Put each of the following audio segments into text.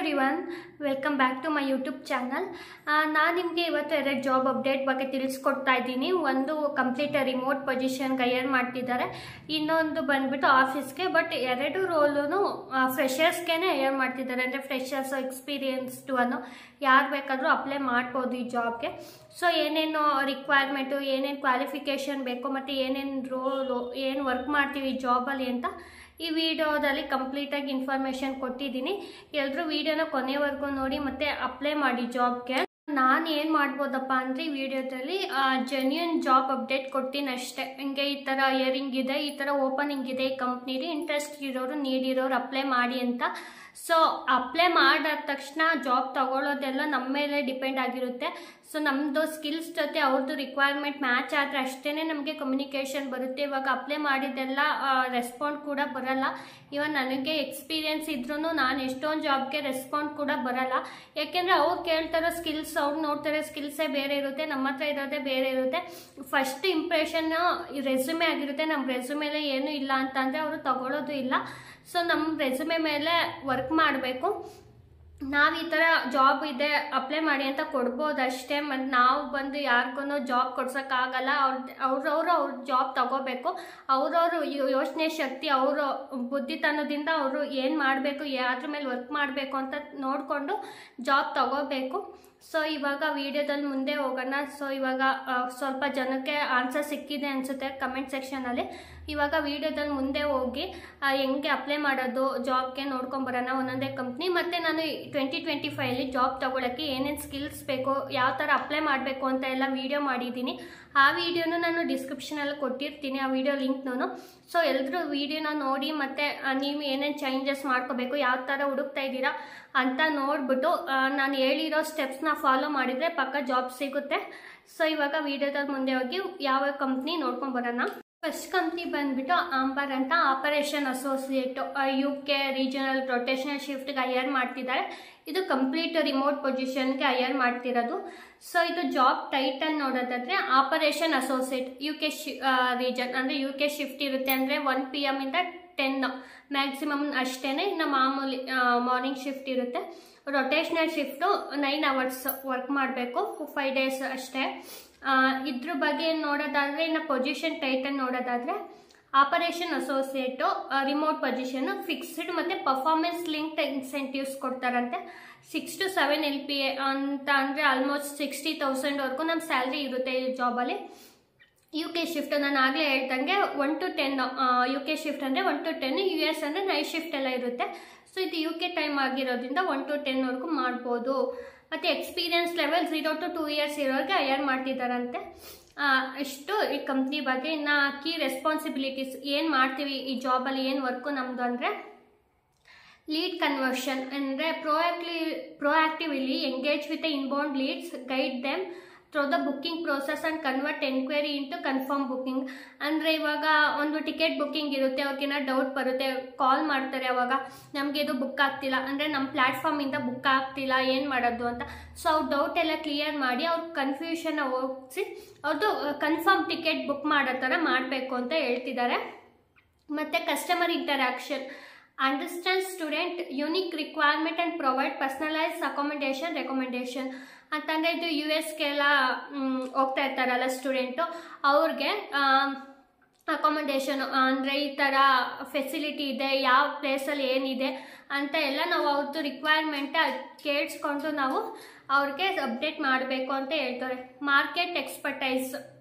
Everyone, welcome back to my YouTube channel. ನಾನು ನಿಮಗೆ ಇವತ್ತು 2 ಜಾಬ್ ಅಪ್ಡೇಟ್ ಬಗ್ಗೆ ತಿಳಿಸ್ಕೊಡ್ತಾ ಇದ್ದೀನಿ. ಒಂದು ಕಂಪ್ಲೀಟ್ ರಿಮೋಟ್ ಪೊಸಿಷನ್ಗೆ ಹೈಯರ್ ಮಾಡ್ತಿದ್ದಾರೆ, ಇನ್ನೊಂದು ಬಂದ್ಬಿಟ್ಟು ಆಫೀಸ್ಗೆ. ಬಟ್ ಎರಡು ರೋಲು ಫ್ರೆಷರ್ಸ್ಗೆ ಹೈಯರ್ ಮಾಡ್ತಿದ್ದಾರೆ. ಅಂದರೆ ಫ್ರೆಷರ್ಸ್ ಎಕ್ಸ್ಪೀರಿಯನ್ಸ್ಡು ಅನ್ನೋ ಯಾರು ಬೇಕಾದರೂ ಅಪ್ಲೈ ಮಾಡ್ಬೋದು ಈ ಜಾಬ್ಗೆ. ಸೊ ಏನೇನು ರಿಕ್ವೈರ್ಮೆಂಟು, ಏನೇನು ಕ್ವಾಲಿಫಿಕೇಷನ್ ಬೇಕು ಮತ್ತು ಏನೇನು ರೋಲು, ಏನು ವರ್ಕ್ ಮಾಡ್ತೀವಿ ಈ ಜಾಬಲ್ಲಿ ಅಂತ ಈ ವಿಡಿಯೋದಲ್ಲಿ ಕಂಪ್ಲೀಟಾಗಿ ಇನ್ಫಾರ್ಮೇಷನ್ ಕೊಟ್ಟಿದ್ದೀನಿ. ಎಲ್ಲರೂ ವಿಡಿಯೋನ ಕೊನೆವರೆಗೂ ನೋಡಿ ಮತ್ತು ಅಪ್ಲೈ ಮಾಡಿ ಜಾಬ್ಗೆ. ನಾನು ಏನು ಮಾಡ್ಬೋದಪ್ಪ ಅಂದರೆ ಈ ವಿಡಿಯೋದಲ್ಲಿ ಜೆನ್ಯೂನ್ ಜಾಬ್ ಅಪ್ಡೇಟ್ ಕೊಡ್ತೀನಿ ಅಷ್ಟೇ. ಹಿಂಗೆ ಈ ಥರ ಹಿಯರಿಂಗ್ ಇದೆ, ಈ ಥರ ಓಪನಿಂಗ್ ಇದೆ ಈ ಕಂಪ್ನಿಲಿ, ಇಂಟ್ರೆಸ್ಟ್ ಇರೋರು ನೀಡಿರೋರು ಅಪ್ಲೈ ಮಾಡಿ ಅಂತ. ಸೊ ಅಪ್ಲೈ ಮಾಡಿದ ತಕ್ಷಣ ಜಾಬ್ ತಗೊಳ್ಳೋದೆಲ್ಲ ನಮ್ಮ ಮೇಲೆ ಡಿಪೆಂಡ್ ಆಗಿರುತ್ತೆ. ಸೊ ನಮ್ಮದು ಸ್ಕಿಲ್ಸ್ ಜೊತೆ ಅವ್ರದ್ದು ರಿಕ್ವೈರ್ಮೆಂಟ್ ಮ್ಯಾಚ್ ಆದರೆ ಅಷ್ಟೇ ನಮಗೆ ಕಮ್ಯುನಿಕೇಷನ್ ಬರುತ್ತೆ. ಇವಾಗ ಅಪ್ಲೈ ಮಾಡಿದ್ದೆಲ್ಲ ರೆಸ್ಪಾಂಡ್ ಕೂಡ ಬರಲ್ಲ. ಇವನ್ ನನಗೆ ಎಕ್ಸ್ಪೀರಿಯನ್ಸ್ ಇದ್ರೂ ನಾನು ಎಷ್ಟೊಂದು ಜಾಬ್ಗೆ ರೆಸ್ಪಾಂಡ್ ಕೂಡ ಬರಲ್ಲ. ಯಾಕೆಂದರೆ ಅವ್ರು ಕೇಳ್ತಾರೋ ಸ್ಕಿಲ್ಸ್, ಅವ್ರು ನೋಡ್ತಾರೆ ಸ್ಕಿಲ್ಸೇ ಬೇರೆ ಇರುತ್ತೆ, ನಮ್ಮ ಹತ್ರ ಇರೋದೇ ಬೇರೆ ಇರುತ್ತೆ. ಫಸ್ಟ್ ಇಂಪ್ರೆಷನ್ ರೆಸ್ಯೂಮೆ ಆಗಿರುತ್ತೆ. ನಮ್ಮ ರೆಸ್ಯೂಮೇಲೆ ಏನೂ ಇಲ್ಲ ಅಂತಂದರೆ ಅವರು ತಗೊಳ್ಳೋದು ಇಲ್ಲ. ಸೊ ನಮ್ಮ ರೆಸ್ಯೂಮೆ ಮೇಲೆ ವರ್ಕ್ ಮಾಡಬೇಕು. ನಾವು ಈ ಥರ ಜಾಬ್ ಇದೆ ಅಪ್ಲೈ ಮಾಡಿ ಅಂತ ಕೊಡ್ಬೋದು ಅಷ್ಟೇ. ಮತ್ತು ನಾವು ಬಂದು ಯಾರಿಗೂ ಜಾಬ್ ಕೊಡ್ಸೋಕ್ಕಾಗಲ್ಲ. ಅವ್ರ ಜಾಬ್ ತಗೋಬೇಕು. ಅವ್ರವ್ರ ಯೋಚನೆ ಶಕ್ತಿ, ಅವರ ಬುದ್ಧಿತನದಿಂದ ಅವರು ಏನು ಮಾಡಬೇಕು, ಯಾದ್ರ ಮೇಲೆ ವರ್ಕ್ ಮಾಡಬೇಕು ಅಂತ ನೋಡಿಕೊಂಡು ಜಾಬ್ ತಗೋಬೇಕು. ಸೊ ಇವಾಗ ವಿಡಿಯೋದಲ್ಲಿ ಮುಂದೆ ಹೋಗೋಣ. ಸೊ ಇವಾಗ ಸ್ವಲ್ಪ ಜನಕ್ಕೆ ಆನ್ಸರ್ ಸಿಕ್ಕಿದೆ ಅನಿಸುತ್ತೆ ಕಮೆಂಟ್ ಸೆಕ್ಷನಲ್ಲಿ. ಇವಾಗ ವಿಡಿಯೋದಲ್ಲಿ ಮುಂದೆ ಹೋಗಿ ಹೆಂಗೆ ಅಪ್ಲೈ ಮಾಡೋದು ಜಾಬ್ಗೆ ನೋಡ್ಕೊಂಬರೋಣ ಒಂದೊಂದೇ ಕಂಪ್ನಿ. ಮತ್ತು ನಾನು 2025 ಜಾಬ್ ತೊಗೊಳಕ್ಕೆ ಏನೇನು ಸ್ಕಿಲ್ಸ್ ಬೇಕು, ಯಾವ ಥರ ಅಪ್ಲೈ ಮಾಡಬೇಕು ಅಂತ ಎಲ್ಲ ವಿಡಿಯೋ ಮಾಡಿದ್ದೀನಿ. ಆ ವಿಡಿಯೋನು ನಾನು ಡಿಸ್ಕ್ರಿಪ್ಷನಲ್ಲಿ ಕೊಟ್ಟಿರ್ತೀನಿ, ಆ ವಿಡಿಯೋ ಲಿಂಕ್ನೂ. ಸೊ ಎಲ್ಲರೂ ವಿಡಿಯೋನ ನೋಡಿ ಮತ್ತು ನೀವು ಏನೇನು ಚೇಂಜಸ್ ಮಾಡ್ಕೋಬೇಕು, ಯಾವ ಥರ ಹುಡುಕ್ತಾ ಇದ್ದೀರಾ ಅಂತ ನೋಡಿಬಿಟ್ಟು ನಾನು ಹೇಳಿರೋ ಸ್ಟೆಪ್ಸ್ನ ಫಾಲೋ ಮಾಡಿದರೆ ಪಕ್ಕ ಜಾಬ್ ಸಿಗುತ್ತೆ. ಸೊ ಇವಾಗ ವಿಡಿಯೋದಲ್ಲಿ ಮುಂದೆ ಹೋಗಿ ಯಾವ ಕಂಪ್ನಿ ನೋಡ್ಕೊಂಬರೋಣ. ಫಸ್ಟ್ ಕಂಪ್ನಿ ಬಂದ್ಬಿಟ್ಟು ಆಂಬರ್ ಅಂತ, operation associate UK regional rotational ಶಿಫ್ಟ್ಗೆ ಹೈಯರ್ ಮಾಡ್ತಿದ್ದಾರೆ. ಇದು ಕಂಪ್ಲೀಟ್ ರಿಮೋಟ್ ಪೊಸಿಷನ್ಗೆ ಹೈಯರ್ ಮಾಡ್ತಿರೋದು. ಸೊ ಇದು ಜಾಬ್ ಟೈಟಲ್ ನೋಡೋದಾದರೆ ಆಪರೇಷನ್ ಅಸೋಸಿಯೇಟ್ UK ರೀಜನ್, ಅಂದರೆ UK ಶಿಫ್ಟ್ ಇರುತ್ತೆ. ಅಂದರೆ 1 PM ಇಂದ 10 ಮ್ಯಾಕ್ಸಿಮಮ್ ಅಷ್ಟೇ. ಇನ್ನು ಮಾಮೂಲಿ ಮಾರ್ನಿಂಗ್ ಶಿಫ್ಟ್ ಇರುತ್ತೆ. ರೊಟೇಷನಲ್ ಶಿಫ್ಟು 9 hours ವರ್ಕ್ ಮಾಡಬೇಕು, 5 days ಅಷ್ಟೇ. ಇದ್ರ ಬಗ್ಗೆ ನೋಡೋದಾದರೆ, ಇನ್ನು ಪೊಸಿಷನ್ ಟೈಟಲ್ ನೋಡೋದಾದರೆ operation associate remote position, fixed ಮತ್ತು ಪರ್ಫಾರ್ಮೆನ್ಸ್ ಲಿಂಕ್ಡ್ ಇನ್ಸೆಂಟಿವ್ಸ್ ಕೊಡ್ತಾರಂತೆ. 6 to 7 LPA ಅಂತ, ಅಂದರೆ ಆಲ್ಮೋಸ್ಟ್ 60,000ವರೆಗೂ ನಮ್ಮ ಸ್ಯಾಲ್ರಿ ಇರುತ್ತೆ ಈ ಜಾಬಲ್ಲಿ. UK ಶಿಫ್ಟ್ ನಾನು ಆಗಲೇ ಹೇಳ್ದಂಗೆ 1 to 10 UK ಶಿಫ್ಟ್ ಅಂದರೆ 1 to 10, US ಅಂದರೆ ನೈಟ್ ಶಿಫ್ಟ್ ಎಲ್ಲ ಇರುತ್ತೆ. ಸೊ ಇದು UK ಟೈಮ್ ಆಗಿರೋದ್ರಿಂದ 1 to 10ವರೆಗೂ ಮಾಡ್ಬೋದು. ಮತ್ತು ಎಕ್ಸ್ಪೀರಿಯನ್ಸ್ ಲೆವೆಲ್ 0 to 2 years ಇರೋರಿಗೆ ಹೈಯರ್ ಮಾಡ್ತಿದ್ದಾರಂತೆ. ಇಷ್ಟು ಈ ಕಂಪ್ನಿ ಬಗ್ಗೆ. ಇನ್ನು ಕೀ ರೆಸ್ಪಾನ್ಸಿಬಿಲಿಟೀಸ್ ಏನು ಮಾಡ್ತೀವಿ ಈ ಜಾಬಲ್ಲಿ, ಏನು ವರ್ಕು ನಮ್ಮದು ಅಂದರೆ ಲೀಡ್ ಕನ್ವರ್ಷನ್. ಅಂದರೆ proactively engage with the inbound leads, guide them through the booking process and convert enquiry into confirm booking. ಅಂದರೆ ಇವಾಗ ಒಂದು ಟಿಕೆಟ್ ಬುಕ್ಕಿಂಗ್ ಇರುತ್ತೆ, ಅವ್ರಿಗೇನೋ ಡೌಟ್ ಬರುತ್ತೆ, ಕಾಲ್ ಮಾಡ್ತಾರೆ. ಅವಾಗ ನಮಗೆ ಇದು ಬುಕ್ ಆಗ್ತಿಲ್ಲ, ಅಂದರೆ ನಮ್ಮ ಪ್ಲ್ಯಾಟ್ಫಾರ್ಮಿಂದ ಬುಕ್ ಆಗ್ತಿಲ್ಲ, ಏನು ಮಾಡೋದು ಅಂತ. ಸೊ ಅವ್ರ ಡೌಟ್ ಎಲ್ಲ ಕ್ಲಿಯರ್ ಮಾಡಿ ಅವ್ರ ಕನ್ಫ್ಯೂಷನ್ನ ಹೋಗಿಸಿ ಅವ್ರದ್ದು ಕನ್ಫರ್ಮ್ ಟಿಕೆಟ್ ಬುಕ್ ಮಾಡೋ ಥರ ಮಾಡಬೇಕು ಅಂತ ಹೇಳ್ತಿದ್ದಾರೆ. ಮತ್ತು customer interaction, understand student unique requirement and provide personalise accommodation recommendation. ಅಂತಂದರೆ ಇದು USಗೆಲ್ಲ ಹೋಗ್ತಾ ಇರ್ತಾರಲ್ಲ ಸ್ಟೂಡೆಂಟು, ಅವ್ರಿಗೆ ಅಕಾಮಿಡೇಷನು, ಅಂದರೆ ಈ ಥರ ಫೆಸಿಲಿಟಿ ಇದೆ, ಯಾವ ಪ್ಲೇಸಲ್ಲಿ ಏನಿದೆ ಅಂತ ಎಲ್ಲ ನಾವು ಅವ್ರದ್ದು ರಿಕ್ವೈರ್ಮೆಂಟ್ ಕೇಳಿಸ್ಕೊಂಡು ನಾವು ಅವ್ರಿಗೆ ಅಪ್ಡೇಟ್ ಮಾಡಬೇಕು ಅಂತ ಹೇಳ್ತಾರೆ. ಮಾರ್ಕೆಟ್ ಎಕ್ಸ್ಪರ್ಟೈಸ್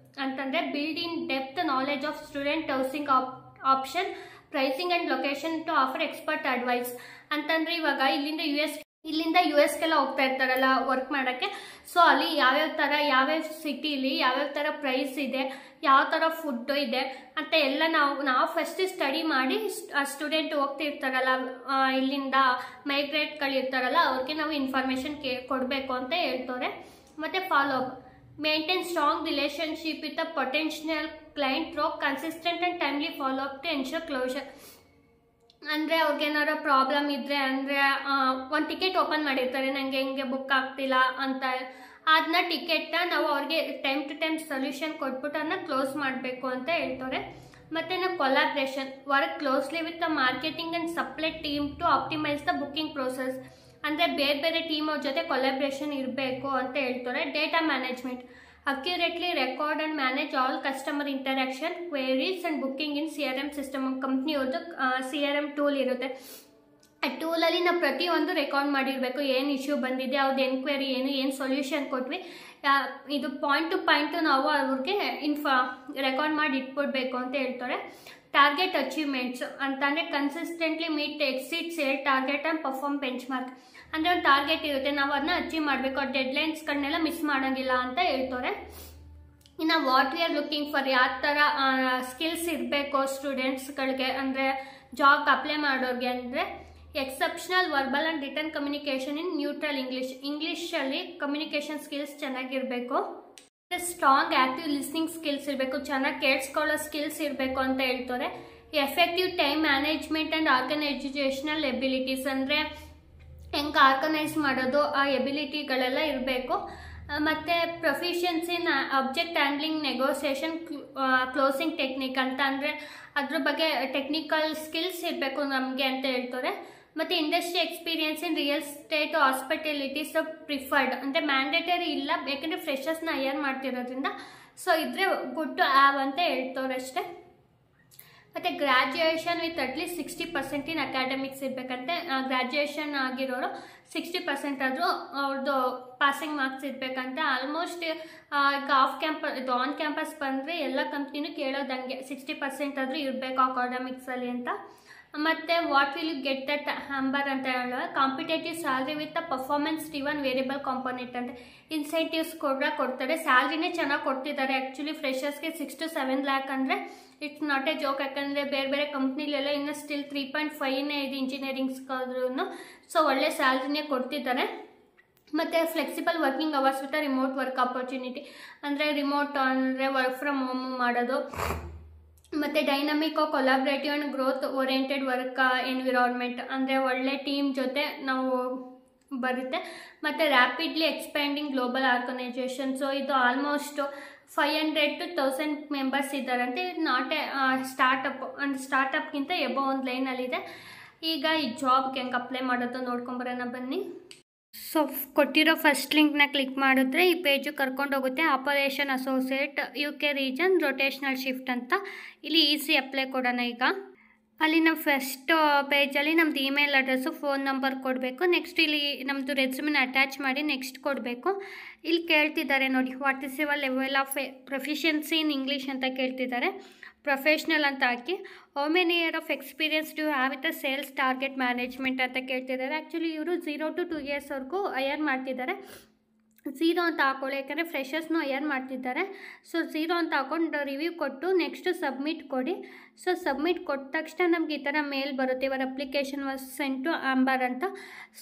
ಅಂತಂದರೆ build in depth knowledge of student housing option, pricing and location to offer expert advice. ಅಂತಂದರೆ ಇವಾಗ ಇಲ್ಲಿಂದ USಗೆಲ್ಲ ಹೋಗ್ತಾ ಇರ್ತಾರಲ್ಲ ವರ್ಕ್ ಮಾಡೋಕ್ಕೆ. ಸೊ ಅಲ್ಲಿ ಯಾವ್ಯಾವ ಸಿಟಿಲಿ ಯಾವ್ಯಾವ ಥರ ಪ್ರೈಸ್ ಇದೆ, ಯಾವ ಥರ ಫುಡ್ಡು ಇದೆ ಅಂತ ಎಲ್ಲ ನಾವು ಫಸ್ಟ್ ಸ್ಟಡಿ ಮಾಡಿ ಆ ಸ್ಟೂಡೆಂಟ್ ಹೋಗ್ತಿರ್ತಾರಲ್ಲ, ಇಲ್ಲಿಂದ ಮೈಗ್ರೇಟ್ಗಳಿರ್ತಾರಲ್ಲ, ಅವ್ರಿಗೆ ನಾವು ಇನ್ಫಾರ್ಮೇಷನ್ ಕೊಡಬೇಕು ಅಂತ ಹೇಳ್ತಾರೆ. ಮತ್ತು follow up, maintain strong relationship with a potential client through consistent and timely follow up to ensure closure. ಅಂದರೆ ಅವ್ರಿಗೇನಾದ್ರು ಪ್ರಾಬ್ಲಮ್ ಇದ್ದರೆ, ಅಂದರೆ ಒಂದು ಟಿಕೆಟ್ ಓಪನ್ ಮಾಡಿರ್ತಾರೆ, ನನಗೆ ಹಿಂಗೆ ಬುಕ್ ಆಗ್ತಿಲ್ಲ ಅಂತ, ಅದನ್ನ ಟಿಕೆಟ್ನ ನಾವು ಅವ್ರಿಗೆ ಟೈಮ್ ಟು ಟೈಮ್ ಸೊಲ್ಯೂಷನ್ ಕೊಟ್ಬಿಟ್ಟು ಅದನ್ನ ಕ್ಲೋಸ್ ಮಾಡಬೇಕು ಅಂತ ಹೇಳ್ತಾರೆ. ಮತ್ತು ನಾವು collaboration, work closely with the marketing and supply team to optimise the booking process. ಅಂದರೆ ಬೇರೆ ಬೇರೆ ಟೀಮ್ ಅವ್ರ ಜೊತೆ ಕೊಲಾಬ್ರೇಷನ್ ಇರಬೇಕು ಅಂತ ಹೇಳ್ತಾರೆ. Data management, accurately record and manage all customer interaction, queries and booking in CRM system. ಕಂಪ್ನಿಯವ್ರದ್ದು CRM tool ಇರುತ್ತೆ. ಆ ಟೂಲಲ್ಲಿ ನಾವು ಪ್ರತಿಯೊಂದು ರೆಕಾರ್ಡ್ ಮಾಡಿರಬೇಕು. ಏನು ಇಶ್ಯೂ ಬಂದಿದೆ, ಅವ್ರದ್ದು ಎನ್ಕ್ವೈರಿ ಏನು ಸೊಲ್ಯೂಷನ್ ಕೊಟ್ವಿ, ಇದು ಪಾಯಿಂಟ್ ಟು ಪಾಯಿಂಟು ನಾವು ಅವ್ರಿಗೆ ರೆಕಾರ್ಡ್ ಮಾಡಿ ಇಟ್ಬಿಡ್ಬೇಕು ಅಂತ ಹೇಳ್ತಾರೆ. ಟಾರ್ಗೆಟ್ ಅಚೀವ್ಮೆಂಟ್ಸ್ ಅಂತಂದರೆ consistently meet exit sale target and perform bench mark. ಅಂದರೆ ಒಂದು ಟಾರ್ಗೆಟ್ ಇರುತ್ತೆ, ನಾವು ಅದನ್ನ ಅಚೀವ್ ಮಾಡಬೇಕು, ಆ ಡೆಡ್ಲೈನ್ಸ್ಗಳನ್ನೆಲ್ಲ ಮಿಸ್ ಮಾಡೋಂಗಿಲ್ಲ ಅಂತ ಹೇಳ್ತಾರೆ. ಇನ್ನು what we are looking for, ಯಾವ ಥರ ಸ್ಕಿಲ್ಸ್ ಇರಬೇಕು ಸ್ಟೂಡೆಂಟ್ಸ್ಗಳಿಗೆ ಅಂದರೆ ಜಾಬ್ ಅಪ್ಲೈ ಮಾಡೋರಿಗೆ ಅಂದರೆ exceptional verbal and return communication in neutral ಇಂಗ್ಲೀಷಲ್ಲಿ ಕಮ್ಯುನಿಕೇಷನ್ ಸ್ಕಿಲ್ಸ್ ಚೆನ್ನಾಗಿರಬೇಕು. ಸ್ಟ್ರಾಂಗ್ ಆ್ಯಕ್ಟಿವ್ ಲಿಸ್ನಿಂಗ್ ಸ್ಕಿಲ್ಸ್ ಇರಬೇಕು, ಚೆನ್ನಾಗಿ ಕೇಳಿಸ್ಕೊಳ್ಳೋ ಸ್ಕಿಲ್ಸ್ ಇರಬೇಕು ಅಂತ ಹೇಳ್ತಾರೆ. Effective time management and organisational abilities ಅಂದರೆ ಹೆಂಗೆ ಆರ್ಗನೈಸ್ ಮಾಡೋದು ಆ ಎಬಿಲಿಟಿಗಳೆಲ್ಲ ಇರಬೇಕು. ಮತ್ತು ಪ್ರೊಫಿಷಿಯನ್ಸಿ ಇನ್ object handling, negotiation, closing technique ಅಂತ ಅಂದರೆ ಅದ್ರ ಬಗ್ಗೆ ಟೆಕ್ನಿಕಲ್ ಸ್ಕಿಲ್ಸ್ ಇರಬೇಕು ನಮಗೆ ಅಂತ ಹೇಳ್ತಾರೆ. ಮತ್ತು industry experience in real estate, hospitalities preferred ಅಂದರೆ ಮ್ಯಾಂಡೇಟರಿ ಇಲ್ಲ, ಯಾಕೆಂದರೆ ಫ್ರೆಷರ್ಸ್ನ ಹೈಯರ್ ಮಾಡ್ತಿರೋದ್ರಿಂದ. ಸೊ ಇದ್ರೆ ಗುಡ್ ಟು ಹ್ಯಾವ್ ಅಂತ ಹೇಳ್ತಾರೆ ಅಷ್ಟೇ. ಮತ್ತು graduation with at least 60% in academics ಇರಬೇಕಂತೆ. ಗ್ರ್ಯಾಜುಯೇಷನ್ ಆಗಿರೋರು 60% ಆದರೂ ಅವ್ರದ್ದು ಪಾಸಿಂಗ್ ಮಾರ್ಕ್ಸ್ ಇರಬೇಕಂತೆ. ಆಲ್ಮೋಸ್ಟ್ ಈಗ ಆನ್ ಕ್ಯಾಂಪಸ್ ಬಂದರೆ ಎಲ್ಲ ಕಂಪ್ನಿನೂ ಕೇಳೋದಂಗೆ 60% ಆದರೂ ಇರಬೇಕು ಅಕಾಡೆಮಿಕ್ಸಲ್ಲಿ ಅಂತ. ಮತ್ತು what will you get that ಹ್ಯಾಂಬರ್ ಅಂತ ಹೇಳುವ competitive salary with performance driven variable component ಅಂತ ಇನ್ಸೆಂಟಿವ್ಸ್ ಕೂಡ ಕೊಡ್ತಾರೆ. ಸ್ಯಾಲ್ರಿನೇ ಚೆನ್ನಾಗಿ ಕೊಡ್ತಿದ್ದಾರೆ. ಆ್ಯಕ್ಚುಲಿ ಫ್ರೆಷರ್ಸ್ಗೆ 6 to 7 lakh ಅಂದರೆ ಇಟ್ಸ್ ನಾಟ್ ಎ ಜೋಕ್. ಯಾಕಂದರೆ ಬೇರೆ ಬೇರೆ ಕಂಪ್ನಿಲೆಲ್ಲ ಇನ್ನೂ ಸ್ಟಿಲ್ 3.5ನೇ ಇದೆ ಇಂಜಿನಿಯರಿಂಗ್ಸ್ಗಾದ್ರೂ. ಸೊ ಒಳ್ಳೆ ಸ್ಯಾಲ್ರಿನೇ ಕೊಡ್ತಿದ್ದಾರೆ. ಮತ್ತು flexible working hours with remote work opportunity ಅಂದರೆ ರಿಮೋಟ್ ಅಂದರೆ ವರ್ಕ್ ಫ್ರಮ್ ಹೋಮ್ ಮಾಡೋದು. ಮತ್ತು dynamic collaborative and growth oriented work environment ಅಂದರೆ ಒಳ್ಳೆ ಟೀಮ್ ಜೊತೆ ನಾವು ಬರುತ್ತೆ. ಮತ್ತು rapidly expanding global organisation. So ಇದು ಆಲ್ಮೋಸ್ಟ್ 500 to 1000 ಮೆಂಬರ್ಸ್ ಇದ್ದಾರಂತೆ. ಇದು ನಾಟ್ ಎ ಸ್ಟಾರ್ಟಪ್, ಅಂದರೆ ಸ್ಟಾರ್ಟಪ್ಗಿಂತ ಎಬೋ ಒಂದು ಲೈನಲ್ಲಿದೆ. ಈಗ ಈ ಜಾಬ್ಗೆ ಹೆಂಗೆ ಅಪ್ಲೈ ಮಾಡೋದು ನೋಡ್ಕೊಂಬರೋಣ ಬನ್ನಿ. ಸೊ ಕೊಟ್ಟಿರೋ ಫಸ್ಟ್ ಲಿಂಕ್ನ ಕ್ಲಿಕ್ ಮಾಡಿದ್ರೆ ಈ ಪೇಜು ಕರ್ಕೊಂಡು ಹೋಗುತ್ತೆ. Operation associate UK region rotational shift ಅಂತ. ಇಲ್ಲಿ ಈಸಿ ಅಪ್ಲೈ ಕೊಡೋಣ. ಈಗ ಅಲ್ಲಿ ನಾವು ಫಸ್ಟ್ ಪೇಜಲ್ಲಿ ನಮ್ಮದು ಇಮೇಲ್ ಅಡ್ರೆಸ್ಸು, ಫೋನ್ ನಂಬರ್ ಕೊಡಬೇಕು. ನೆಕ್ಸ್ಟ್ ಇಲ್ಲಿ ನಮ್ಮದು ರೆಸ್ಯೂಮಿನ ಅಟ್ಯಾಚ್ ಮಾಡಿ ನೆಕ್ಸ್ಟ್ ಕೊಡಬೇಕು. ಇಲ್ಲಿ ಕೇಳ್ತಿದ್ದಾರೆ ನೋಡಿ, what is your level of proficiency in English ಅಂತ ಕೇಳ್ತಿದ್ದಾರೆ. ಪ್ರೊಫೆಷ್ನಲ್ ಅಂತ ಹಾಕಿ. How many year of experience do have with sales target management ಅಂತ ಕೇಳ್ತಿದ್ದಾರೆ. ಆ್ಯಕ್ಚುಲಿ ಇವರು 0 to 2 yearsವರೆಗೂ ಹೈಯರ್ ಮಾಡ್ತಿದ್ದಾರೆ. 0 ಅಂತ ಹಾಕೊಳ್ಳಿ, ಯಾಕಂದರೆ ಫ್ರೆಷರ್ಸ್ನೂ ಹೈಯರ್ ಮಾಡ್ತಿದ್ದಾರೆ. ಸೊ 0 ಅಂತ ಹಾಕೊಂಡು ರಿವ್ಯೂ ಕೊಟ್ಟು ನೆಕ್ಸ್ಟು ಸಬ್ಮಿಟ್ ಕೊಡಿ. ಸೊ ಸಬ್ಮಿಟ್ ಕೊಟ್ಟ ತಕ್ಷಣ ನಮ್ಗೆ ಈ ಥರ ಮೇಲ್ ಬರುತ್ತೆ, ಇವರ application was sent to Amber ಅಂತ.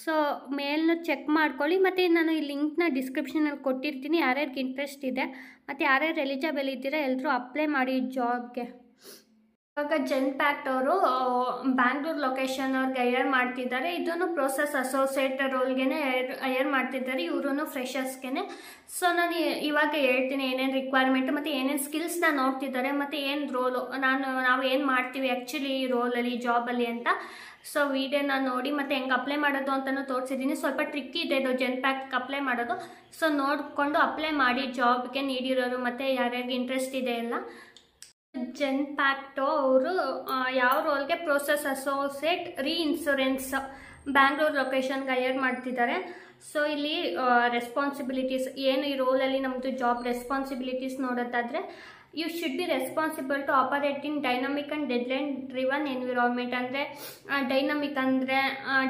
ಸೊ ಮೇಲ್ನ ಚೆಕ್ ಮಾಡ್ಕೊಳ್ಳಿ. ಮತ್ತು ನಾನು ಈ ಲಿಂಕ್ನ ಡಿಸ್ಕ್ರಿಪ್ಷನಲ್ಲಿ ಕೊಟ್ಟಿರ್ತೀನಿ. ಯಾರ್ಯಾರಿಗೆ ಇಂಟ್ರೆಸ್ಟ್ ಇದೆ ಮತ್ತು ಯಾರ್ಯಾರು ಎಲಿಜಿಬಲ್ ಇದ್ದೀರಾ ಎಲ್ಲರೂ ಅಪ್ಲೈ ಮಾಡಿ ಜಾಬ್ಗೆ. ಇವಾಗ ಜೆನ್ಪ್ಯಾಕ್ಟ್ ಅವರು ಬ್ಯಾಂಗ್ಳೂರು ಲೊಕೇಶನ್ ಅವ್ರಿಗೆ ಹೈಯರ್ ಮಾಡ್ತಿದ್ದಾರೆ. ಇದನ್ನು ಪ್ರೋಸೆಸ್ ಅಸೋಸಿಯೇಟ್ ರೋಲ್ಗೆ ಹೈಯರ್ ಮಾಡ್ತಿದ್ದಾರೆ, ಇವರು ಫ್ರೆಷರ್ಸ್ಗೆ. ಸೊ ನಾನು ಇವಾಗ ಹೇಳ್ತೀನಿ ಏನೇನು ರಿಕ್ವೈರ್ಮೆಂಟ್ ಮತ್ತು ಏನೇನು ಸ್ಕಿಲ್ಸ್ನ ನೋಡ್ತಿದ್ದಾರೆ ಮತ್ತು ಏನು ರೋಲು ನಾವು ಏನು ಮಾಡ್ತೀವಿ ಆ್ಯಕ್ಚುಲಿ ಈ ರೋಲಲ್ಲಿ ಜಾಬಲ್ಲಿ ಅಂತ. ಸೊ ವಿಡಿಯೋನ ನೋಡಿ ಮತ್ತು ಹೆಂಗೆ ಅಪ್ಲೈ ಮಾಡೋದು ಅಂತಲೂ ತೋರಿಸಿದ್ದೀನಿ. ಸ್ವಲ್ಪ ಟ್ರಿಕ್ ಇದೆ ಇದು ಜೆನ್ಪ್ಯಾಕ್ಟ್ಗೆ ಅಪ್ಲೈ ಮಾಡೋದು. ಸೊ ನೋಡಿಕೊಂಡು ಅಪ್ಲೈ ಮಾಡಿ ಜಾಬ್ಗೆ ನೀಡಿರೋರು ಮತ್ತು ಯಾರ್ಯಾರಿಗೆ ಇಂಟ್ರೆಸ್ಟ್ ಇದೆ ಎಲ್ಲ. ಜೆನ್ಪ್ಯಾಕ್ಟು ಅವರು ಯಾವ ರೋಲ್ಗೆ ಪ್ರೋಸೆಸ್ ಅಸೋಸಿಯೇಟ್ ಇನ್ಶೂರೆನ್ಸ್ ಬ್ಯಾಂಗ್ಳೂರು ಲೊಕೇಶನ್ಗೆ ಹೈಯರ್ ಮಾಡ್ತಿದ್ದಾರೆ. ಸೊ ಇಲ್ಲಿ ರೆಸ್ಪಾನ್ಸಿಬಿಲಿಟೀಸ್ ಏನು ಈ ರೋಲಲ್ಲಿ ನಮ್ಮದು ಜಾಬ್ ರೆಸ್ಪಾನ್ಸಿಬಿಲಿಟೀಸ್ ನೋಡೋದಾದರೆ, you should be responsible to operate in dynamic and deadline driven environment. ಅಂದರೆ ಡೈನಮಿಕ್ ಅಂದರೆ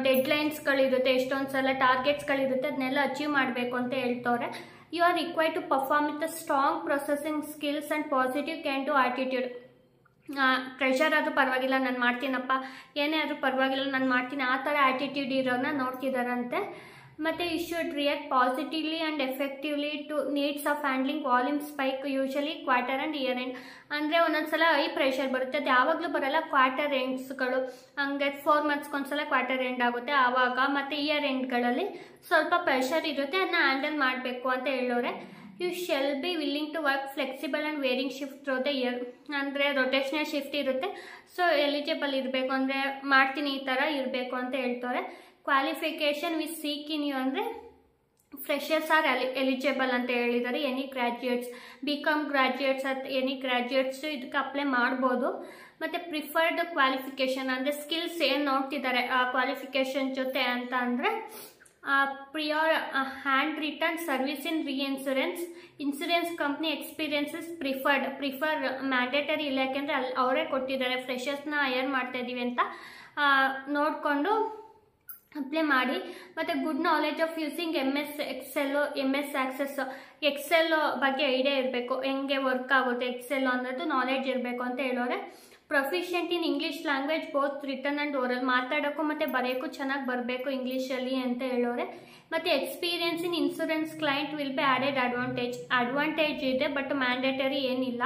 ಡೆಡ್ಲೈನ್ಸ್ಗಳಿರುತ್ತೆ, ಎಷ್ಟೊಂದು ಸಲ ಟಾರ್ಗೆಟ್ಸ್ಗಳಿರುತ್ತೆ, ಅದನ್ನೆಲ್ಲ ಅಚೀವ್ ಮಾಡಬೇಕು ಅಂತ ಹೇಳ್ತವ್ರೆ. You are required to perform with a strong processing skills and positive can-do attitude. Pressure ಆದರೂ ಪರವಾಗಿಲ್ಲ ನಾನು ಮಾಡ್ತೀನಪ್ಪ, ಏನೇ ಆದರೂ ಪರವಾಗಿಲ್ಲ ನಾನು ಮಾಡ್ತೀನಿ, ಆ ಥರ ಆ್ಯಟಿಟ್ಯೂಡ್ ಇರೋನ್ನ ನೋಡ್ತಿದ್ದಾರಂತೆ. ಮತ್ತು you should react positively and effectively to needs of handling volume spike usually quarter and year end. ಅಂದರೆ ಒಂದೊಂದು ಸಲ ಹೈ ಪ್ರೆಷರ್ ಬರುತ್ತೆ, ಅದು ಯಾವಾಗಲೂ ಬರೋಲ್ಲ. ಕ್ವಾರ್ಟರ್ ಎಂಡ್ಸ್ಗಳು ಹಂಗೆ 4 monthsಗೊಂದ್ಸಲ ಕ್ವಾರ್ಟರ್ ಎಂಡ್ ಆಗುತ್ತೆ ಆವಾಗ. ಮತ್ತು ಇಯರ್ ಎಂಡ್ಗಳಲ್ಲಿ ಸ್ವಲ್ಪ ಪ್ರೆಷರ್ ಇರುತ್ತೆ, ಅದನ್ನ ಹ್ಯಾಂಡಲ್ ಮಾಡಬೇಕು ಅಂತ ಹೇಳೋರೆ. You shall be willing to work flexible and varying shift through the year. ಅಂದರೆ ರೊಟೇಷನಲ್ ಶಿಫ್ಟ್ ಇರುತ್ತೆ. ಸೊ ಎಲಿಜಿಬಲ್ ಇರಬೇಕು, ಅಂದರೆ ಮಾಡ್ತೀನಿ ಈ ಥರ ಇರಬೇಕು ಅಂತ ಹೇಳ್ತಾರೆ. Qualification we seek in you ಅಂದರೆ ಫ್ರೆಷರ್ಸ್ ಆರ್ ಎಲಿಜಿಬಲ್ ಅಂತ ಹೇಳಿದ್ದಾರೆ. Any graduates, BCom graduates any graduates ಇದಕ್ಕೆ ಅಪ್ಲೈ ಮಾಡ್ಬೋದು. ಮತ್ತು ಪ್ರಿಫರ್ಡ್ ಕ್ವಾಲಿಫಿಕೇಷನ್ ಅಂದರೆ ಸ್ಕಿಲ್ಸ್ ಏನು ನೋಡ್ತಿದ್ದಾರೆ ಕ್ವಾಲಿಫಿಕೇಷನ್ ಜೊತೆ ಅಂತ ಅಂದರೆ prior hand return service in insurance company experiences prefer mandatory ಇಲ್ಲ, ಯಾಕೆಂದರೆ ಅವರೇ ಕೊಟ್ಟಿದ್ದಾರೆ ಫ್ರೆಷರ್ಸ್ನ ಹೈಯರ್ ಮಾಡ್ತಾ ಇದ್ದೀವಿ ಅಂತ ನೋಡಿಕೊಂಡು ಅಪ್ಲೈ ಮಾಡಿ. ಮತ್ತು good knowledge of using MS Excel, MS Access, Excel ಬಗ್ಗೆ ಐಡಿಯಾ ಇರಬೇಕು, ಹೆಂಗೆ ವರ್ಕ್ ಆಗುತ್ತೆ ಎಕ್ಸೆಲ್ ಅನ್ನೋದು ನಾಲೆಡ್ಜ್ ಇರಬೇಕು ಅಂತ ಹೇಳೋರೆ. Proficient in English language both written and oral, ಮಾತಾಡೋಕ್ಕೂ ಮತ್ತು ಬರೆಯೋಕ್ಕೂ ಚೆನ್ನಾಗಿ ಬರಬೇಕು ಇಂಗ್ಲೀಷಲ್ಲಿ ಅಂತ ಹೇಳೋರೆ. ಮತ್ತು experience in insurance client will be added advantage ಇದೆ, ಬಟ್ ಮ್ಯಾಂಡೇಟರಿ ಏನಿಲ್ಲ.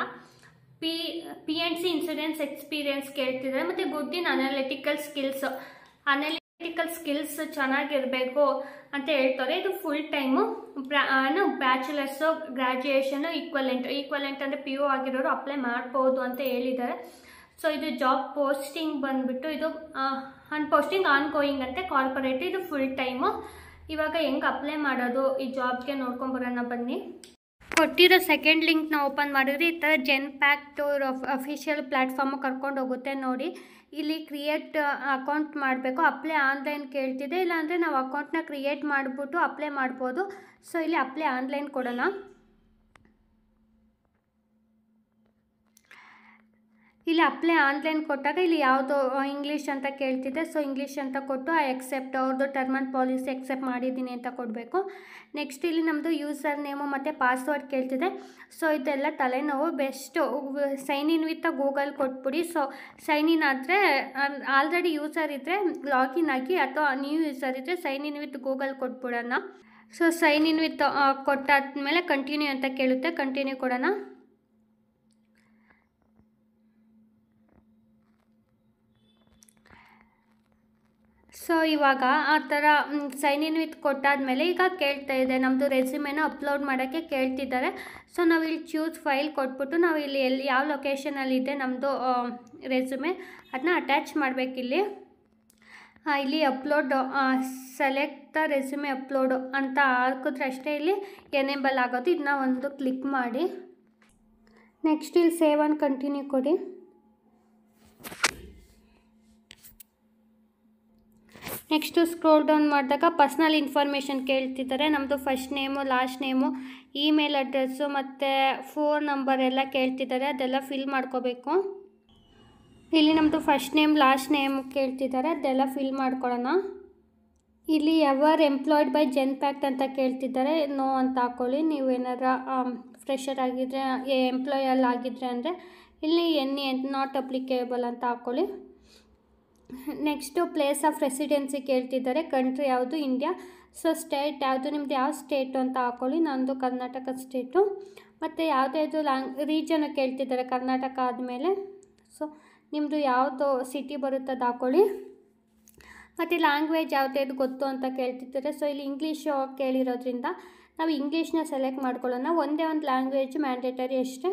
P&C ಇನ್ಸೂರೆನ್ಸ್ ಎಕ್ಸ್ಪೀರಿಯನ್ಸ್ ಕೇಳ್ತಿದ್ದಾರೆ. ಮತ್ತು ಗುಡ್ ಇನ್ ಅನಾಲಿಟಿಕಲ್ ಸ್ಕಿಲ್ಸ್ ಚೆನ್ನಾಗಿರಬೇಕು ಅಂತ ಹೇಳ್ತಾರೆ. ಇದು full time bachelors graduation equivalent ಅಂದರೆ PU ಆಗಿರೋರು ಅಪ್ಲೈ ಮಾಡ್ಬೋದು ಅಂತ ಹೇಳಿದ್ದಾರೆ. ಸೊ ಇದು ಜಾಬ್ ಪೋಸ್ಟಿಂಗ್ ಬಂದುಬಿಟ್ಟು ಇದು ಪೋಸ್ಟಿಂಗ್ ಆನ್ಗೋಯಿಂಗ್ ಅಂತೆ, ಕಾರ್ಪೊರೇಟ್, ಇದು ಫುಲ್ ಟೈಮು. ಇವಾಗ ಹೆಂಗೆ ಅಪ್ಲೈ ಮಾಡೋದು ಈ ಜಾಬ್ಗೆ ನೋಡ್ಕೊಂಬರೋಣ ಬನ್ನಿ. ಕೊಟ್ಟಿರೋ ಸೆಕೆಂಡ್ ಲಿಂಕ್ನ ಓಪನ್ ಮಾಡಿದ್ರೆ ಈ ಥರ ಜೆನ್ಪ್ಯಾಕ್ಟ್ ಅಫಿಷಿಯಲ್ ಪ್ಲ್ಯಾಟ್ಫಾರ್ಮು ಕರ್ಕೊಂಡು ಹೋಗುತ್ತೆ ನೋಡಿ. ಇಲ್ಲಿ ಕ್ರಿಯೇಟ್ ಅಕೌಂಟ್ ಮಾಡಬೇಕು, ಅಪ್ಲೈ ಆನ್ಲೈನ್ ಕೇಳ್ತಿದೆ, ಇಲ್ಲಾಂದರೆ ನಾವು ಅಕೌಂಟ್ನ ಕ್ರಿಯೇಟ್ ಮಾಡಿಬಿಟ್ಟು ಅಪ್ಲೈ ಮಾಡ್ಬೋದು. ಸೊ ಇಲ್ಲಿ ಅಪ್ಲೈ ಆನ್ಲೈನ್ ಕೊಡೋಣ. ಇಲ್ಲಿ ಅಪ್ಲೈ ಆನ್ಲೈನ್ ಕೊಟ್ಟಾಗ ಇಲ್ಲಿ ಯಾವುದು ಇಂಗ್ಲೀಷ್ ಅಂತ ಕೇಳ್ತಿದೆ. ಸೊ ಇಂಗ್ಲೀಷ್ ಅಂತ ಕೊಟ್ಟು ಎಕ್ಸೆಪ್ಟ್, ಅವ್ರದ್ದು ಟರ್ಮ್ ಆ್ಯಂಡ್ ಪಾಲಿಸಿ ಎಕ್ಸೆಪ್ಟ್ ಮಾಡಿದ್ದೀನಿ ಅಂತ ಕೊಡಬೇಕು. ನೆಕ್ಸ್ಟ್ ಇಲ್ಲಿ ನಮ್ಮದು ಯೂಸರ್ ನೇಮು ಮತ್ತು ಪಾಸ್ವರ್ಡ್ ಕೇಳ್ತಿದೆ. ಸೊ ಇದೆಲ್ಲ ತಲೆನೋವು, best sign in with Google ಕೊಟ್ಬಿಡಿ. ಸೊ ಸೈನ್ ಇನ್ ಆದರೆ ಆಲ್ರೆಡಿ ಯೂಸರ್ ಇದ್ದರೆ ಲಾಗಿನ್ ಆಗಿ, ಅಥವಾ ನ್ಯೂ ಯೂಸರ್ ಇದ್ದರೆ ಸೈನ್ ಇನ್ ವಿತ್ ಗೂಗಲ್ ಕೊಟ್ಬಿಡೋಣ. ಸೊ ಸೈನ್ ಇನ್ ವಿತ್ ಕೊಟ್ಟಾದ್ಮೇಲೆ ಕಂಟಿನ್ಯೂ ಅಂತ ಕೇಳುತ್ತೆ, ಕಂಟಿನ್ಯೂ ಕೊಡೋಣ. ಸೊ ಇವಾಗ ಆ ಥರ ಸೈನ್ ಇನ್ ವಿತ್ ಕೊಟ್ಟಾದಮೇಲೆ ಈಗ ಕೇಳ್ತಾ ಇದೆ ನಮ್ಮದು ರೆಸ್ಯೂಮೇನ ಅಪ್ಲೋಡ್ ಮಾಡೋಕ್ಕೆ ಕೇಳ್ತಿದ್ದಾರೆ. ಸೊ ನಾವು ಇಲ್ಲಿ ಚೂಸ್ ಫೈಲ್ ಕೊಟ್ಬಿಟ್ಟು ನಾವು ಇಲ್ಲಿ ಯಾವ ಲೊಕೇಶನಲ್ಲಿದೆ ನಮ್ಮದು ರೆಸ್ಯೂಮೆ ಅದನ್ನ ಅಟ್ಯಾಚ್ ಮಾಡಬೇಕಿಲ್ಲಿ. ಇಲ್ಲಿ upload select the resume upload ಅಂತ ಹಾಕಿದ್ರೆ ಅಷ್ಟೇ ಇಲ್ಲಿ ಎನೇಬಲ್ ಆಗೋದು. ಇದನ್ನ ಒಂದು ಕ್ಲಿಕ್ ಮಾಡಿ ನೆಕ್ಸ್ಟ್ ಇಲ್ಲಿ ಸೇವ್ ಆ್ಯಂಡ್ ಕಂಟಿನ್ಯೂ ಕೊಡಿ. ನೆಕ್ಸ್ಟು ಸ್ಕ್ರೋಲ್ ಡೌನ್ ಮಾಡಿದಾಗ ಪರ್ಸ್ನಲ್ ಇನ್ಫಾರ್ಮೇಷನ್ ಕೇಳ್ತಿದ್ದಾರೆ. ನಮ್ಮದು first name, last name, email address ಮತ್ತು ಫೋನ್ ನಂಬರ್ ಎಲ್ಲ ಕೇಳ್ತಿದ್ದಾರೆ, ಅದೆಲ್ಲ ಫಿಲ್ ಮಾಡ್ಕೋಬೇಕು. ಇಲ್ಲಿ ನಮ್ಮದು ಫಸ್ಟ್ ನೇಮ್ ಲಾಸ್ಟ್ ನೇಮ್ ಕೇಳ್ತಿದ್ದಾರೆ, ಅದೆಲ್ಲ ಫಿಲ್ ಮಾಡ್ಕೊಳ್ಳೋಣ. ಇಲ್ಲಿ ಎವರ್ ಎಂಪ್ಲಾಯ್ಡ್ ಬೈ ಜೆನ್ಪ್ಯಾಕ್ಟ್ ಅಂತ ಕೇಳ್ತಿದ್ದಾರೆ, ನೋ ಅಂತ ಹಾಕ್ಕೊಳ್ಳಿ. ನೀವು ಏನಾರ ಫ್ರೆಷರ್ ಆಗಿದ್ದರೆ ಎಂಪ್ಲಾಯಲ್ಲಿ ಆಗಿದ್ದರೆ ಅಂದರೆ ಇಲ್ಲಿ ನಾಟ್ ಅಪ್ಲಿಕೇಬಲ್ ಅಂತ ಹಾಕ್ಕೊಳ್ಳಿ. ನೆಕ್ಸ್ಟು ಪ್ಲೇಸ್ ಆಫ್ ರೆಸಿಡೆನ್ಸಿ ಕೇಳ್ತಿದ್ದಾರೆ, ಕಂಟ್ರಿ ಯಾವುದು ಇಂಡಿಯಾ. ಸೊ ಸ್ಟೇಟ್ ಯಾವುದು, ನಿಮ್ಮದು ಯಾವ ಸ್ಟೇಟು ಅಂತ ಹಾಕ್ಕೊಳ್ಳಿ. ನಂದು ಕರ್ನಾಟಕ ಸ್ಟೇಟು. ಮತ್ತು ಯಾವುದ್ಯಾವುದು ರೀಜನು ಕೇಳ್ತಿದ್ದಾರೆ ಕರ್ನಾಟಕ ಆದಮೇಲೆ. ಸೊ ನಿಮ್ಮದು ಯಾವುದು ಸಿಟಿ ಬರುತ್ತೆ ಅದು ಹಾಕ್ಕೊಳ್ಳಿ. ಮತ್ತು ಲ್ಯಾಂಗ್ವೇಜ್ ಯಾವುದ್ಯಾವುದು ಗೊತ್ತು ಅಂತ ಕೇಳ್ತಿದ್ದಾರೆ. ಸೊ ಇಲ್ಲಿ ಇಂಗ್ಲೀಷು ಕೇಳಿರೋದ್ರಿಂದ ನಾವು ಇಂಗ್ಲೀಷ್ನ ಸೆಲೆಕ್ಟ್ ಮಾಡ್ಕೊಳ್ಳೋಣ. ಒಂದೇ ಒಂದು ಲ್ಯಾಂಗ್ವೇಜ್ ಮ್ಯಾಂಡೇಟರಿ ಅಷ್ಟೇ,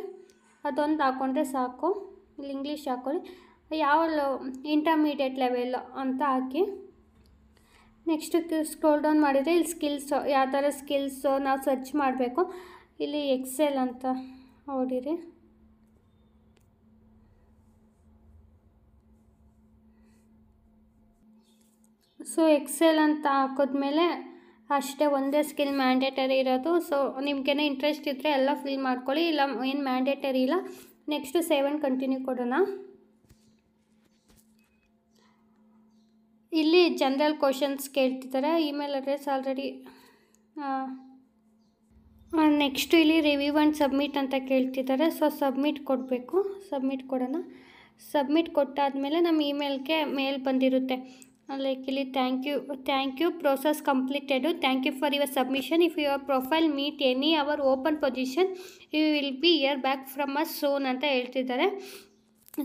ಅದೊಂದು ಹಾಕ್ಕೊಂಡ್ರೆ ಸಾಕು. ಇಲ್ಲಿ ಇಂಗ್ಲೀಷ್ ಹಾಕ್ಕೊಳ್ಳಿ. ಯಾವ ಇಂಟರ್ಮೀಡಿಯೇಟ್ ಲೆವೆಲ್ ಅಂತ ಹಾಕಿ. ನೆಕ್ಸ್ಟು ಸ್ಕ್ರೋಲ್ ಡೌನ್ ಮಾಡಿದರೆ ಇಲ್ಲಿ ಸ್ಕಿಲ್ಸು, ಯಾವ ಥರ ಸ್ಕಿಲ್ಸು ನಾವು ಸರ್ಚ್ ಮಾಡಬೇಕು. ಇಲ್ಲಿ ಎಕ್ಸೆಲ್ ಅಂತ ಹೊಡೀರಿ. ಸೊ ಎಕ್ಸೆಲ್ ಅಂತ ಹಾಕಿದ್ಮೇಲೆ ಅಷ್ಟೇ, ಒಂದೇ ಸ್ಕಿಲ್ ಮ್ಯಾಂಡೇಟರಿ ಇರೋದು. ಸೊ ನಿಮಗೇನೋ ಇಂಟ್ರೆಸ್ಟ್ ಇದ್ದರೆ ಎಲ್ಲ ಫಿಲ್ ಮಾಡ್ಕೊಳ್ಳಿ, ಇಲ್ಲ ಏನು ಮ್ಯಾಂಡೇಟರಿ ಇಲ್ಲ. ನೆಕ್ಸ್ಟು ಸೇವ್ ಆ್ಯಂಡ್ ಕಂಟಿನ್ಯೂ ಕೊಡೋಣ. ಇಲ್ಲಿ ಜನರಲ್ ಕ್ವಶನ್ಸ್ ಕೇಳ್ತಿದ್ದಾರೆ, ಇಮೇಲ್ ಅಡ್ರೆಸ್ ಆಲ್ರೆಡಿ. ನೆಕ್ಸ್ಟು ಇಲ್ಲಿ ರಿವ್ಯೂ ಆ್ಯಂಡ್ ಸಬ್ಮಿಟ್ ಅಂತ ಕೇಳ್ತಿದ್ದಾರೆ. ಸೊ ಸಬ್ಮಿಟ್ ಕೊಡಬೇಕು, ಸಬ್ಮಿಟ್ ಕೊಡೋಣ. ಸಬ್ಮಿಟ್ ಕೊಟ್ಟಾದಮೇಲೆ ನಮ್ಮ ಇಮೇಲ್ಗೆ ಮೇಲ್ ಬಂದಿರುತ್ತೆ, ಲೈಕ್ ಇಲ್ಲಿ thank you process completed, thank you for your submission. If your profile meet any our open position you will be hear back from us soon ಅಂತ ಹೇಳ್ತಿದ್ದಾರೆ.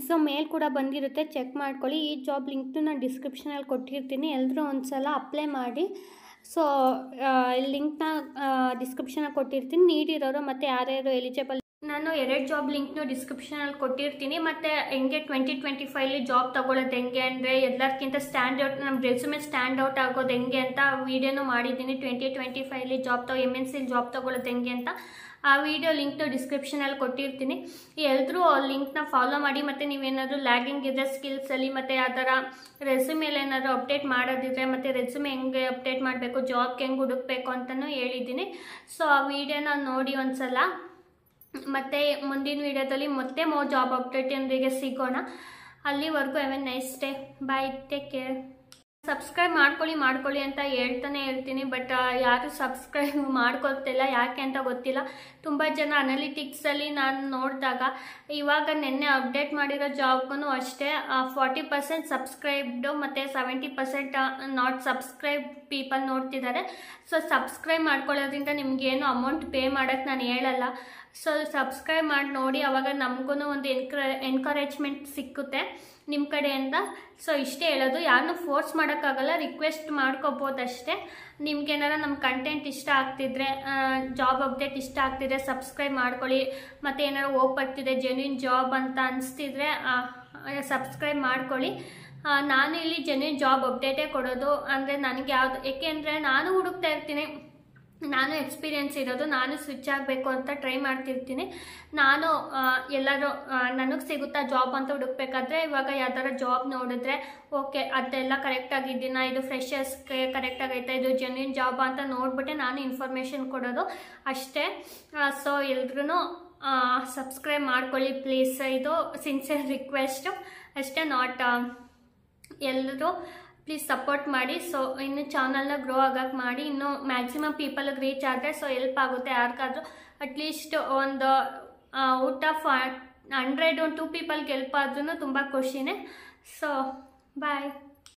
So ಮೇಲ್ ಕೂಡ ಬಂದಿರುತ್ತೆ, ಚೆಕ್ ಮಾಡ್ಕೊಳ್ಳಿ. ಈ ಜಾಬ್ ಲಿಂಕ್ನು ನಾನು ಡಿಸ್ಕ್ರಿಪ್ಷನಲ್ಲಿ ಕೊಟ್ಟಿರ್ತೀನಿ, ಎಲ್ಲರೂ ಒಂದು ಸಲ ಅಪ್ಲೈ ಮಾಡಿ. ಸೊ ಲಿಂಕ್ನ ಡಿಸ್ಕ್ರಿಪ್ಷನಲ್ಲಿ ಕೊಟ್ಟಿರ್ತೀನಿ, ನೀಡಿರೋರು ಮತ್ತು ಯಾರ್ಯಾರು ಎಲಿಜಿಬಲ್ ನಾನು 2 ಜಾಬ್ ಲಿಂಕ್ನು ಡಿಸ್ಕ್ರಿಪ್ಷನಲ್ಲಿ ಕೊಟ್ಟಿರ್ತೀನಿ. ಮತ್ತು ಹೆಂಗೆ 2025 ಜಾಬ್ ತೊಗೊಳ್ಳೋದು ಹೆಂಗೆ ಅಂದರೆ ಎಲ್ಲರಿಗಿಂತ ಸ್ಟ್ಯಾಂಡ್ ಔಟ್, ನಮ್ಮ ರೆಸ್ಯೂಮೆ ಸ್ಟ್ಯಾಂಡ್ ಔಟ್ ಆಗೋದು ಹೆಂಗೆ ಅಂತ ವೀಡಿಯೋನು ಮಾಡಿದ್ದೀನಿ. 2025 ಜಾಬ್ MNC ಜಾಬ್ ತೊಗೊಳ್ಳೋದು ಹೆಂಗೆ ಅಂತ ಆ ವಿಡಿಯೋ ಲಿಂಕ್ನು ಡಿಸ್ಕ್ರಿಪ್ಷನಲ್ಲಿ ಕೊಟ್ಟಿರ್ತೀನಿ. ಎಲ್ಲರೂ ಆ ಲಿಂಕ್ನ ಫಾಲೋ ಮಾಡಿ. ಮತ್ತು ನೀವೇನಾದರೂ ಲ್ಯಾಗಿಂಗ್ ಇದ್ದರೆ ಸ್ಕಿಲ್ಸಲ್ಲಿ, ಮತ್ತು ಆ ಥರ ರೆಸ್ಯೂಮೇಲಿ ಏನಾದರೂ ಅಪ್ಡೇಟ್ ಮಾಡೋದಿದ್ರೆ, ಮತ್ತು ರೆಸ್ಯೂಮೆ ಹೆಂಗೆ ಅಪ್ಡೇಟ್ ಮಾಡಬೇಕು, ಜಾಬ್ಗೆ ಹೆಂಗೆ ಹುಡುಕಬೇಕು ಅಂತಲೂ ಹೇಳಿದ್ದೀನಿ. ಸೊ ಆ ವಿಡಿಯೋನ ನೋಡಿ ಒಂದ್ಸಲ. ಮತ್ತು ಮುಂದಿನ ವಿಡಿಯೋದಲ್ಲಿ ಮತ್ತೆ ಜಾಬ್ ಅಪ್ಡೇಟಿಂದಿಗೆ ಸಿಗೋಣ. ಅಲ್ಲಿವರೆಗೂ have a nice day. Bye, take care. Subscribe ಮಾಡ್ಕೊಳ್ಳಿ ಅಂತ ಹೇಳ್ತಾನೆ ಇರ್ತೀನಿ, ಬಟ್ ಯಾರು ಸಬ್ಸ್ಕ್ರೈಬ್ ಮಾಡ್ಕೊಳ್ತಿಲ್ಲ, ಯಾಕೆ ಅಂತ ಗೊತ್ತಿಲ್ಲ. ತುಂಬ ಜನ ಅನಾಲಿಟಿಕ್ಸಲ್ಲಿ ನಾನು ನೋಡಿದಾಗ ಇವಾಗ ನಿನ್ನೆ ಅಪ್ಡೇಟ್ ಮಾಡಿರೋ ಜಾಬ್ಗೂ ಅಷ್ಟೇ 40% ಸಬ್ಸ್ಕ್ರೈಬ್ಡು ಮತ್ತು 70% ನಾಟ್ ಸಬ್ಸ್ಕ್ರೈಬ್ ಪೀಪಲ್ ನೋಡ್ತಿದ್ದಾರೆ. ಸೊ ಸಬ್ಸ್ಕ್ರೈಬ್ ಮಾಡ್ಕೊಳ್ಳೋದ್ರಿಂದ ನಿಮಗೇನು ಅಮೌಂಟ್ ಪೇ ಮಾಡೋಕ್ಕೆ ನಾನು ಹೇಳಲ್ಲ. ಸೊ ಸಬ್ಸ್ಕ್ರೈಬ್ ಮಾಡಿ ನೋಡಿ, ಆವಾಗ ನಮಗೂ ಒಂದು ಎನ್ಕರೇಜ್ಮೆಂಟ್ ಸಿಕ್ಕುತ್ತೆ ನಿಮ್ಮ ಕಡೆಯಿಂದ. ಸೊ ಇಷ್ಟೇ ಹೇಳೋದು, ಯಾರನ್ನೂ ಫೋರ್ಸ್ ಮಾಡೋಕ್ಕಾಗಲ್ಲ, ರಿಕ್ವೆಸ್ಟ್ ಮಾಡ್ಕೋಬೋದಷ್ಟೇ. ನಿಮ್ಗೇನಾರ ನಮ್ಮ ಕಂಟೆಂಟ್ ಇಷ್ಟ ಆಗ್ತಿದ್ರೆ, ಜಾಬ್ ಅಪ್ಡೇಟ್ ಇಷ್ಟ ಆಗ್ತಿದ್ರೆ ಸಬ್ಸ್ಕ್ರೈಬ್ ಮಾಡ್ಕೊಳ್ಳಿ. ಮತ್ತು ಏನಾರು ಹೋಗ್ಬರ್ತಿದೆ ಜೆನ್ಯೂನ್ ಜಾಬ್ ಅಂತ ಅನಿಸ್ತಿದ್ರೆ ಸಬ್ಸ್ಕ್ರೈಬ್ ಮಾಡ್ಕೊಳ್ಳಿ. ನಾನು ಇಲ್ಲಿ ಜೆನ್ಯೂನ್ ಜಾಬ್ ಅಪ್ಡೇಟೇ ಕೊಡೋದು. ಅಂದರೆ ನನಗೆ ಯಾವುದು, ಏಕೆಂದರೆ ನಾನು ಹುಡುಕ್ತಾ ಇರ್ತೀನಿ, ನಾನು ಎಕ್ಸ್ಪೀರಿಯೆನ್ಸ್ ಇರೋದು, ನಾನು ಸ್ವಿಚ್ ಆಗಬೇಕು ಅಂತ ಟ್ರೈ ಮಾಡ್ತಿರ್ತೀನಿ. ನಾನು ಎಲ್ಲರೂ ನನಗೆ ಸಿಗುತ್ತಾ ಜಾಬ್ ಅಂತ ಹುಡುಕ್ಬೇಕಾದ್ರೆ ಇವಾಗ ಯಾವ್ದಾರ ಜಾಬ್ ನೋಡಿದ್ರೆ ಓಕೆ ಅದೆಲ್ಲ ಕರೆಕ್ಟಾಗಿದ್ದೀನಾ, ಇದು ಫ್ರೆಶರ್ಸ್ಗೆ ಕರೆಕ್ಟಾಗೈತೆ, ಇದು ಜೆನ್ಯೂನ್ ಜಾಬ್ ಅಂತ ನೋಡ್ಬಿಟ್ಟೆ ನಾನು ಇನ್ಫಾರ್ಮೇಷನ್ ಕೊಡೋದು ಅಷ್ಟೇ. ಸೊ ಎಲ್ರೂ ಸಬ್ಸ್ಕ್ರೈಬ್ ಮಾಡ್ಕೊಳ್ಳಿ ಪ್ಲೀಸ್, ಇದು ಸಿನ್ಸಿಯರ್ ರಿಕ್ವೆಸ್ಟು ಅಷ್ಟೇ. ನಾಟ್ ಎಲ್ಲರೂ ಪ್ಲೀಸ್ ಸಪೋರ್ಟ್ ಮಾಡಿ. ಸೊ ಇನ್ನು ಚಾನಲ್ನ ಗ್ರೋ ಆಗೋಕ್ಕೆ ಮಾಡಿ, ಇನ್ನು ಮ್ಯಾಕ್ಸಿಮಮ್ ಪೀಪಲ್ಗೆ ರೀಚ್ ಆದರೆ ಸೊ ಹೆಲ್ಪ್ ಆಗುತ್ತೆ. ಯಾರಿಗಾದ್ರೂ ಅಟ್ಲೀಸ್ಟ್ ಒಂದು ಔಟ್ ಆಫ್ 100 2 ಪೀಪಲ್ಗೆ ಹೆಲ್ಪ್ ಆದ್ರೂ ತುಂಬ ಖುಷಿನೇ. ಸೊ ಬಾಯ್.